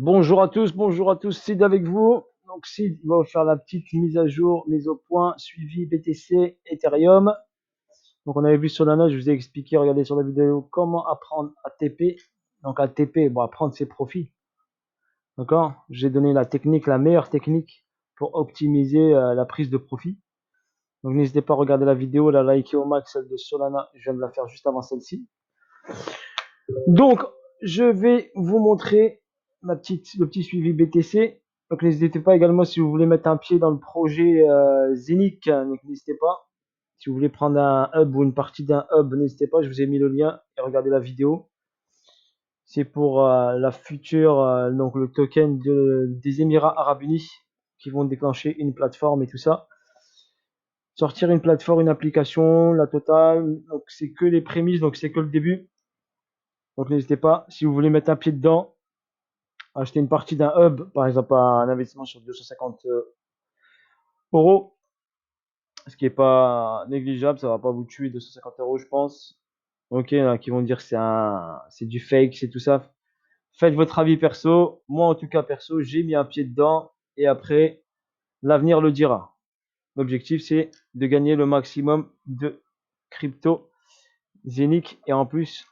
Bonjour à tous, Sid avec vous. Donc Sid va vous faire la petite mise à jour, mise au point, suivi BTC, Ethereum. Donc on avait vu Solana, je vous ai expliqué, regardez sur la vidéo, comment apprendre à TP. Donc à TP, bon, à prendre ses profits. D'accord? J'ai donné la technique, la meilleure technique pour optimiser la prise de profit. Donc n'hésitez pas à regarder la vidéo, la liker au max, celle de Solana, je viens de la faire juste avant celle-ci. Donc je vais vous montrer le petit suivi BTC. Donc n'hésitez pas également si vous voulez mettre un pied dans le projet Zenic, donc n'hésitez pas. Si vous voulez prendre un hub ou une partie d'un hub, n'hésitez pas, je vous ai mis le lien et regardez la vidéo. C'est pour la future, donc le token des Émirats Arabes Unis qui vont déclencher une plateforme et tout ça. Sortir une plateforme, une application, la totale, donc c'est que les prémices, donc c'est que le début. Donc n'hésitez pas, si vous voulez mettre un pied dedans, acheter une partie d'un hub, par exemple un investissement sur 250 euros, ce qui n'est pas négligeable, ça va pas vous tuer 250 euros, je pense. Ok, là, qui vont dire que c'est du fake, c'est tout ça. Faites votre avis perso. Moi, en tout cas, perso, j'ai mis un pied dedans et après, l'avenir le dira. L'objectif, c'est de gagner le maximum de crypto Zenic et en plus,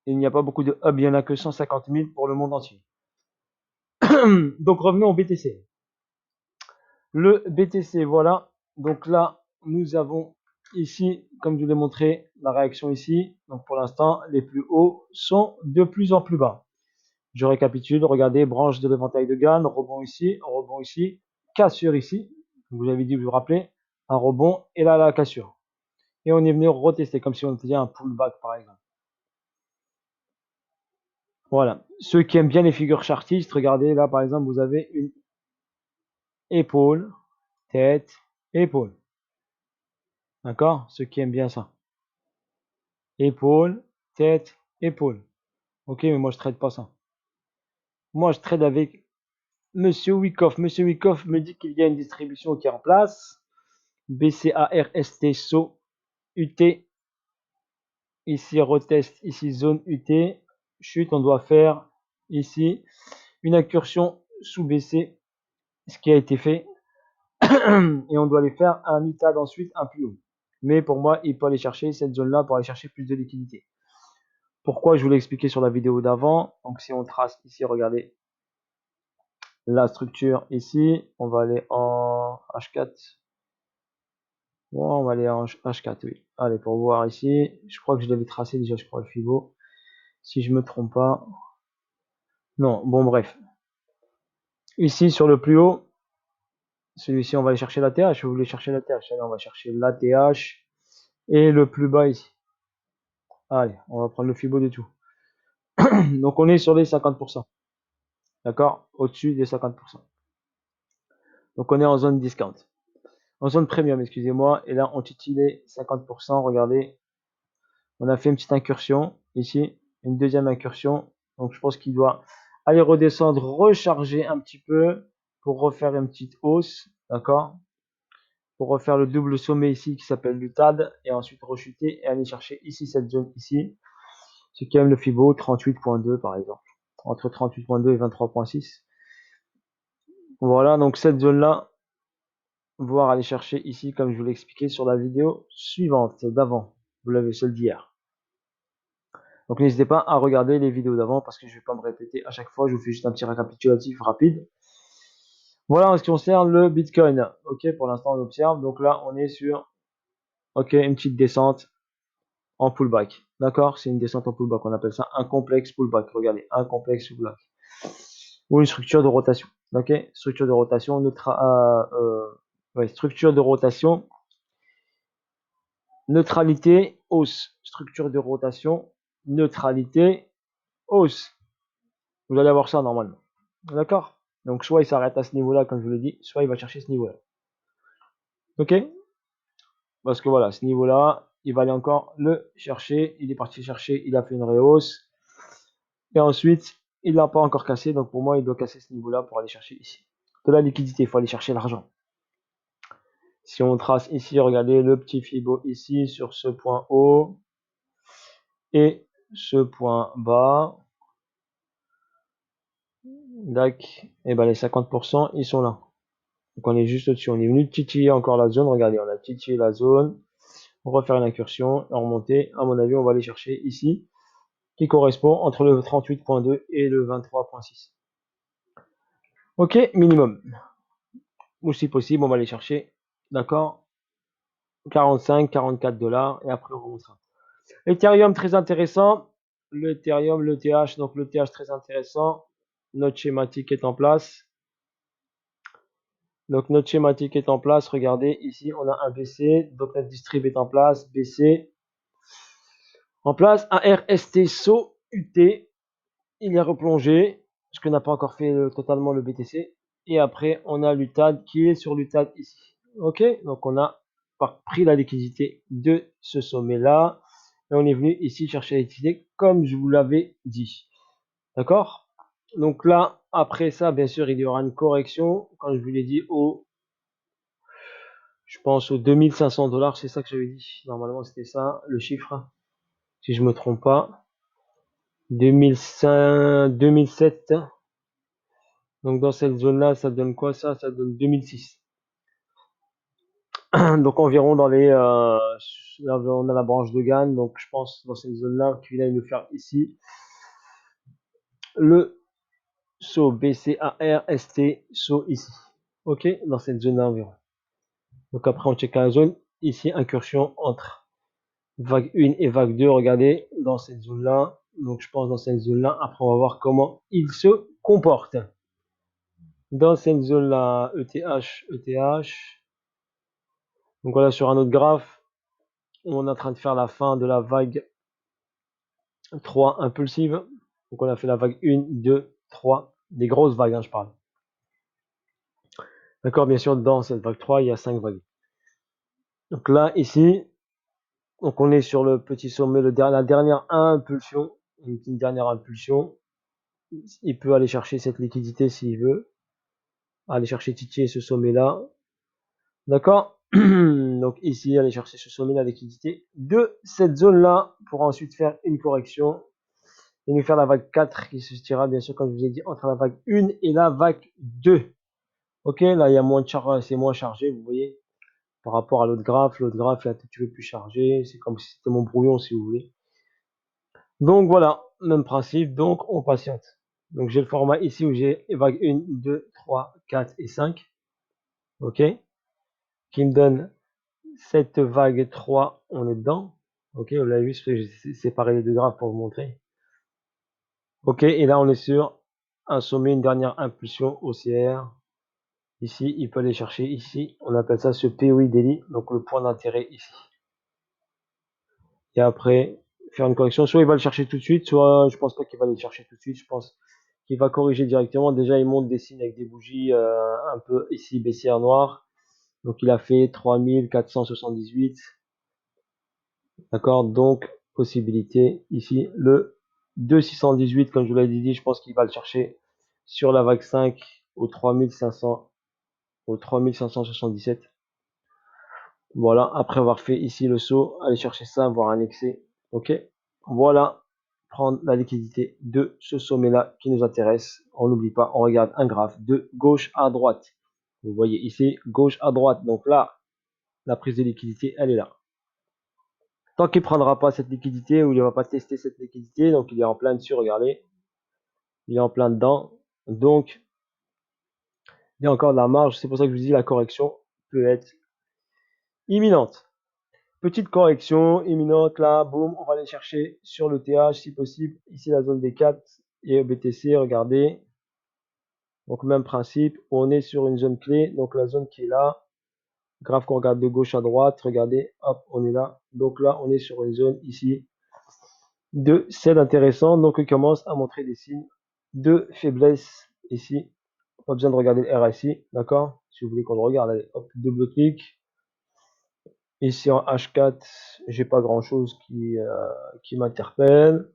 il n'y a pas beaucoup de hubs, il n'y en a que 150 000 pour le monde entier. Donc, revenons au BTC. Le BTC, voilà. Donc là, nous avons ici, comme je vous l'ai montré, la réaction ici. Donc pour l'instant, les plus hauts sont de plus en plus bas. Je récapitule, regardez, branche de l'éventail de Gann, rebond ici, cassure ici. Vous avez dit, vous vous rappelez, un rebond et là, la cassure. Et on est venu retester, comme si on faisait un pullback par exemple. Voilà. Ceux qui aiment bien les figures chartistes, regardez, là par exemple, vous avez une épaule, tête, épaule. D'accord? Ceux qui aiment bien ça. Épaule, tête, épaule. Ok, mais moi je trade pas ça. Moi je trade avec Monsieur Wyckoff. Monsieur Wyckoff me dit qu'il y a une distribution qui est en place. BCARST SO UT. Ici retest, ici zone UT. Chute, on doit faire ici une incursion sous BC, ce qui a été fait. Et on doit aller faire un UTAD ensuite, un plus haut. Mais pour moi, il peut aller chercher cette zone-là pour aller chercher plus de liquidité. Pourquoi je vous l'ai expliqué sur la vidéo d'avant. Donc si on trace ici, regardez la structure ici, on va aller en H4. Bon, on va aller en H4, oui. Allez, pour voir ici, je crois que je l'avais tracé déjà, je crois, le Fibo. Si je me trompe pas. Non, bon, bref. Ici, sur le plus haut, celui-ci, on va aller chercher la TH. Vous voulez chercher la TH? Allez, on va chercher la TH. Et le plus bas ici. Allez, on va prendre le Fibo de tout. Donc, on est sur les 50%. D'accord? Au-dessus des 50%. Donc, on est en zone discount. En zone premium, excusez-moi. Et là, on titille les 50%. Regardez. On a fait une petite incursion ici. Une deuxième incursion. Donc, je pense qu'il doit aller redescendre, recharger un petit peu pour refaire une petite hausse. D'accord? Pour refaire le double sommet ici qui s'appelle l'UTAD et ensuite rechuter et aller chercher ici cette zone ici. C'est quand même le Fibo 38.2 par exemple. Entre 38.2 et 23.6. Voilà, donc cette zone-là, voire aller chercher ici, comme je vous l'ai expliqué sur la vidéo suivante d'avant. Vous l'avez celle d'hier. Donc n'hésitez pas à regarder les vidéos d'avant parce que je ne vais pas me répéter à chaque fois. Je vous fais juste un petit récapitulatif rapide. Voilà en ce qui concerne le Bitcoin. Ok, pour l'instant on observe. Donc là, on est sur une petite descente en pullback. D'accord? C'est une descente en pullback. On appelle ça un complexe pullback. Regardez, un complexe pullback. Ou une structure de rotation. Ok? Structure de rotation, structure de rotation, neutralité, hausse. Structure de rotation, neutralité, hausse. Vous allez avoir ça normalement. D'accord? Donc soit il s'arrête à ce niveau-là, comme je vous l'ai dit, soit il va chercher ce niveau-là. Ok? Parce que voilà, ce niveau-là, il va aller encore le chercher. Il est parti chercher, il a fait une rehausse. Et ensuite, il l'a pas encore cassé. Donc pour moi, il doit casser ce niveau-là pour aller chercher ici. De la liquidité, il faut aller chercher l'argent. Si on trace ici, regardez le petit Fibo ici sur ce point haut et ce point bas. Dac, et ben les 50%, ils sont là. Donc on est juste au-dessus. On est venu titiller encore la zone. Regardez, on a titillé la zone. On va faire une incursion et remonter. À mon avis, on va aller chercher ici, qui correspond entre le 38.2 et le 23.6. Ok, minimum. Ou si possible, on va aller chercher, d'accord, 45, 44 dollars et après on remontera. Ethereum très intéressant. L'Ethereum, l'ETH, donc l'ETH très intéressant. Notre schématique est en place. Donc notre schématique est en place. Regardez, ici on a un BC. Donc notre distrib est en place. BC. En place. ARST SO UT. Il est replongé. Ce que n'a pas encore fait totalement le BTC. Et après on a l'UTAD qui est sur l'UTAD ici. Ok. Donc on a pris la liquidité de ce sommet là. Et on est venu ici chercher la liquidité comme je vous l'avais dit. D'accord? Donc là, après ça, bien sûr, il y aura une correction. Quand je vous l'ai dit, je pense aux 2500 dollars, c'est ça que j'avais dit. Normalement, c'était ça, le chiffre, si je me trompe pas. 2005, 2007. Donc dans cette zone-là, ça donne quoi ça? Ça donne 2006. Donc environ dans les... on a la branche de Gann, donc je pense dans cette zone-là qu'il va nous faire ici le saut BCARST, saut ici. Ok, dans cette zone-là environ. Donc après, on check la zone. Ici, incursion entre vague 1 et vague 2. Regardez, dans cette zone-là. Donc je pense dans cette zone-là. Après, on va voir comment il se comporte. Dans cette zone-là, ETH, ETH. Donc voilà, sur un autre graphe, on est en train de faire la fin de la vague 3 impulsive. Donc on a fait la vague 1, 2, 3. Des grosses vagues, hein, je parle. D'accord, bien sûr, dans cette vague 3, il y a 5 vagues. Donc là, ici, donc on est sur le petit sommet, la dernière impulsion, une petite dernière impulsion. Il peut aller chercher cette liquidité s'il veut, aller chercher titiller ce sommet-là. D'accord? Donc ici, aller chercher ce sommet, la liquidité de cette zone-là pour ensuite faire une correction et nous faire la vague 4 qui se tirera bien sûr, comme je vous ai dit, entre la vague 1 et la vague 2. Ok, là il y a moins de charge, c'est moins chargé, vous voyez, par rapport à l'autre graphe. L'autre graphe est un tout petit peu plus chargé, c'est comme si c'était mon brouillon si vous voulez. Donc voilà, même principe, donc on patiente. Donc j'ai le format ici où j'ai vague 1, 2, 3, 4 et 5. Ok, qui me donne cette vague 3, on est dedans. Ok, vous l'avez vu, j'ai séparé les deux graphes pour vous montrer. Ok, et là on est sur un sommet, une dernière impulsion haussière. Ici, il peut aller chercher ici, on appelle ça ce POI daily, donc le point d'intérêt ici. Et après, faire une correction, soit il va le chercher tout de suite, soit je pense pas qu'il va le chercher tout de suite, je pense qu'il va corriger directement. Déjà, il monte des signes avec des bougies un peu ici baissière noire. Donc il a fait 3478. D'accord, donc possibilité ici le 2618, comme je vous l'ai dit, je pense qu'il va le chercher sur la vague 5 au 3500, au 3577. Voilà, après avoir fait ici le saut, aller chercher ça, voir annexer. Ok, voilà, prendre la liquidité de ce sommet-là qui nous intéresse. On n'oublie pas, on regarde un graphe de gauche à droite. Vous voyez ici, gauche à droite. Donc là, la prise de liquidité, elle est là. Tant qu'il ne prendra pas cette liquidité ou il ne va pas tester cette liquidité, donc il est en plein dessus, regardez. Il est en plein dedans. Donc, il y a encore de la marge. C'est pour ça que je vous dis la correction peut être imminente. Petite correction imminente là, boum, on va aller chercher sur le TH si possible. Ici la zone des 4 et BTC, regardez. Donc même principe, on est sur une zone clé, donc la zone qui est là. Graphe qu'on regarde de gauche à droite, regardez, hop, on est là. Donc là, on est sur une zone ici de sell intéressant, donc il commence à montrer des signes de faiblesse ici. Pas besoin de regarder le RSI, d'accord? Si vous voulez qu'on le regarde, allez, hop, double clic. Ici en H4, j'ai pas grand chose qui m'interpelle.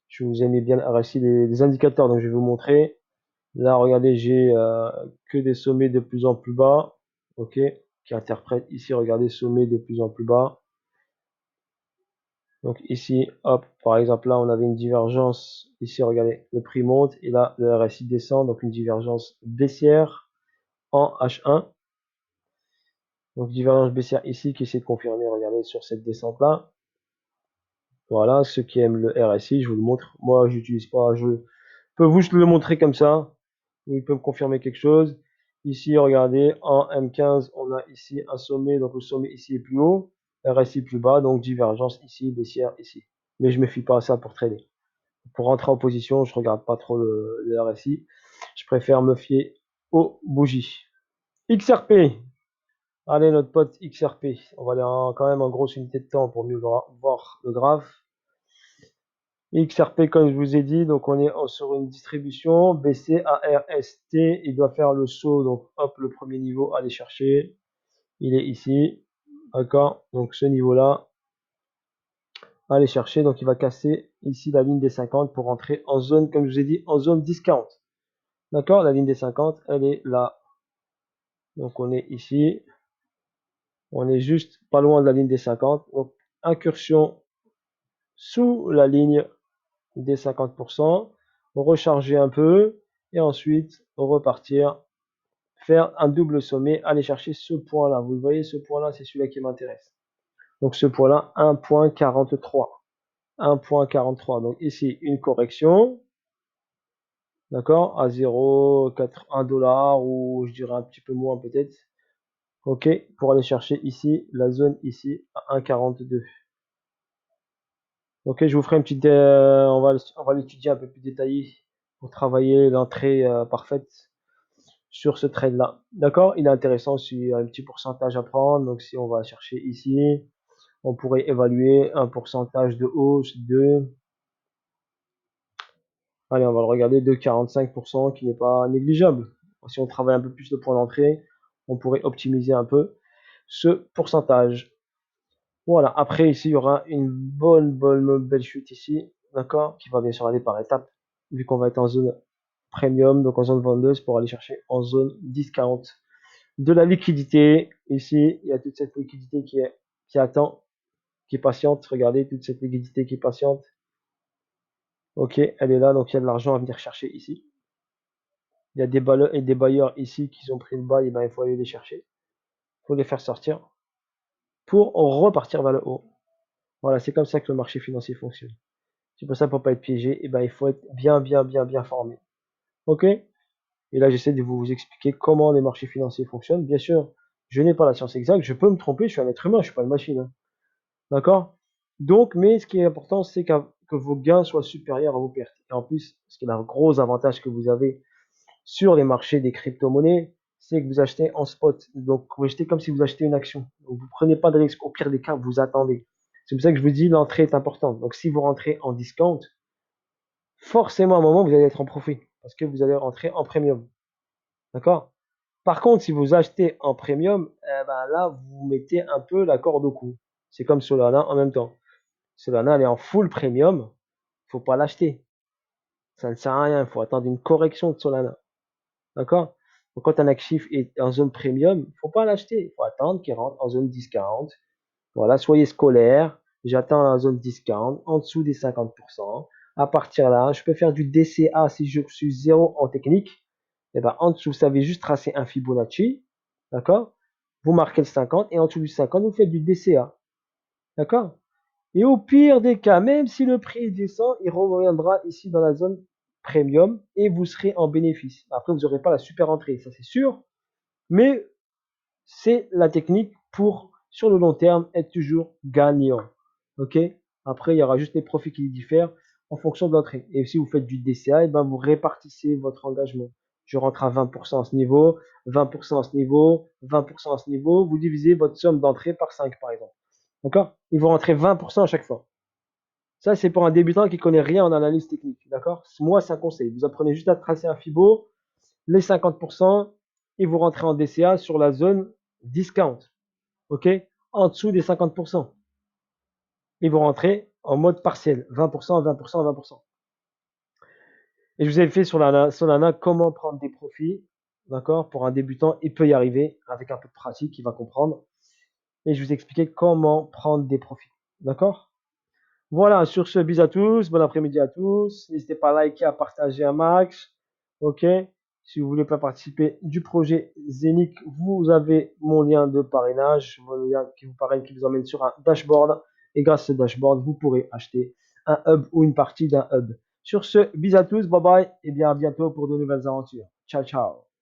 Je vous ai mis bien le RSI des indicateurs, donc je vais vous montrer. Là, regardez, j'ai que des sommets de plus en plus bas, ok, qui interprètent ici, regardez, sommet de plus en plus bas. Donc ici, hop, par exemple, là, on avait une divergence. Ici, regardez, le prix monte et là, le RSI descend. Donc une divergence baissière en H1. Donc divergence baissière ici qui essaie de confirmer, regardez, sur cette descente-là. Voilà, ceux qui aiment le RSI, je vous le montre. Moi, j'utilise pas, je peux vous le montrer comme ça. Ou il peut me confirmer quelque chose. Ici, regardez, en M15, on a ici un sommet. Donc le sommet ici est plus haut, RSI plus bas. Donc divergence ici, baissière ici. Mais je me fie pas à ça pour trader. Pour rentrer en position, je regarde pas trop le RSI. Je préfère me fier aux bougies. XRP. Allez, notre pote XRP. On va aller quand même en grosse unité de temps pour mieux voir le graphe. XRP, comme je vous ai dit, donc on est sur une distribution BCARST. Il doit faire le saut. Donc, hop, le premier niveau, allez chercher. Il est ici. D'accord. Donc, ce niveau-là, allez chercher. Donc, il va casser ici la ligne des 50 pour rentrer en zone, comme je vous ai dit, en zone discount. D'accord. La ligne des 50, elle est là. Donc, on est ici. On est juste pas loin de la ligne des 50. Donc, incursion sous la ligne des 50%, recharger un peu et ensuite repartir, faire un double sommet, aller chercher ce point-là. Vous voyez, ce point-là, c'est celui-là qui m'intéresse. Donc ce point-là, 1.43. 1.43. Donc ici, une correction, d'accord, à 0,1 dollar ou je dirais un petit peu moins peut-être. Ok, pour aller chercher ici, la zone ici, à 1,42. Ok, je vous ferai une petite, on va l'étudier un peu plus détaillé pour travailler l'entrée parfaite sur ce trade là. D'accord, il est intéressant s'il y a un petit pourcentage à prendre. Donc si on va chercher ici, on pourrait évaluer un pourcentage de hausse de, allez, on va le regarder, de 45% qui n'est pas négligeable. Si on travaille un peu plus de points d'entrée, on pourrait optimiser un peu ce pourcentage. Voilà, après ici, il y aura une bonne belle chute ici, d'accord, qui va bien sûr aller par étapes, vu qu'on va être en zone premium, donc en zone vendeuse, pour aller chercher en zone discount. De la liquidité, ici, il y a toute cette liquidité qui attend, qui est patiente, regardez, toute cette liquidité qui est patiente. Ok, elle est là, donc il y a de l'argent à venir chercher ici. Il y a des bailleurs ici qui ont pris le bas, et ben il faut aller les chercher. Il faut les faire sortir pour repartir vers le haut. Voilà, c'est comme ça que le marché financier fonctionne. C'est pour ça, pour pas être piégé, et ben, il faut être bien formé. Ok? Et là, j'essaie de vous expliquer comment les marchés financiers fonctionnent. Bien sûr, je n'ai pas la science exacte, je peux me tromper, je suis un être humain, je suis pas une machine. Hein. D'accord? Donc, mais ce qui est important, c'est que vos gains soient supérieurs à vos pertes. Et en plus, ce qui est un gros avantage que vous avez sur les marchés des crypto-monnaies, c'est que vous achetez en spot. Donc, vous achetez comme si vous achetez une action. Donc, vous prenez pas de risque. Au pire des cas, vous attendez. C'est pour ça que je vous dis, l'entrée est importante. Donc, si vous rentrez en discount, forcément, à un moment, vous allez être en profit. Parce que vous allez rentrer en premium. D'accord? Par contre, si vous achetez en premium, eh ben là, vous mettez un peu la corde au cou. C'est comme Solana en même temps. Solana, elle est en full premium. Faut pas l'acheter. Ça ne sert à rien. Il faut attendre une correction de Solana. D'accord? Donc, quand un actif est en zone premium, faut pas l'acheter. Il faut attendre qu'il rentre en zone discount. Voilà, soyez scolaire. J'attends la zone discount en dessous des 50%. À partir de là, je peux faire du DCA si je suis zéro en technique. Et ben, en dessous, vous savez juste tracer un Fibonacci. D'accord? Vous marquez le 50 et en dessous du 50, vous faites du DCA. D'accord? Et au pire des cas, même si le prix descend, il reviendra ici dans la zone premium et vous serez en bénéfice. Après, vous n'aurez pas la super entrée, ça c'est sûr, mais c'est la technique pour, sur le long terme, être toujours gagnant. Ok? Après, il y aura juste les profits qui diffèrent en fonction de l'entrée. Et si vous faites du DCA, et ben vous répartissez votre engagement. Je rentre à 20% à ce niveau, 20% à ce niveau, 20% à ce niveau. Vous divisez votre somme d'entrée par 5, par exemple. D'accord? Il vous rentrez 20% à chaque fois. Ça, c'est pour un débutant qui connaît rien en analyse technique. D'accord? Moi, c'est un conseil. Vous apprenez juste à tracer un Fibo, les 50%, et vous rentrez en DCA sur la zone discount. OK? En dessous des 50%. Et vous rentrez en mode partiel. 20%, 20%, 20%. Et je vous ai fait sur Solana comment prendre des profits. D'accord? Pour un débutant, il peut y arriver. Avec un peu de pratique, il va comprendre. Et je vous ai expliqué comment prendre des profits. D'accord? Voilà, sur ce, bis à tous, bon après-midi à tous. N'hésitez pas à liker, à partager un max. OK? Si vous voulez pas participer du projet Zénith, vous avez mon lien de parrainage, mon lien qui vous parraine, qui vous emmène sur un dashboard. Et grâce à ce dashboard, vous pourrez acheter un hub ou une partie d'un hub. Sur ce, bis à tous, bye bye, et bien à bientôt pour de nouvelles aventures. Ciao, ciao.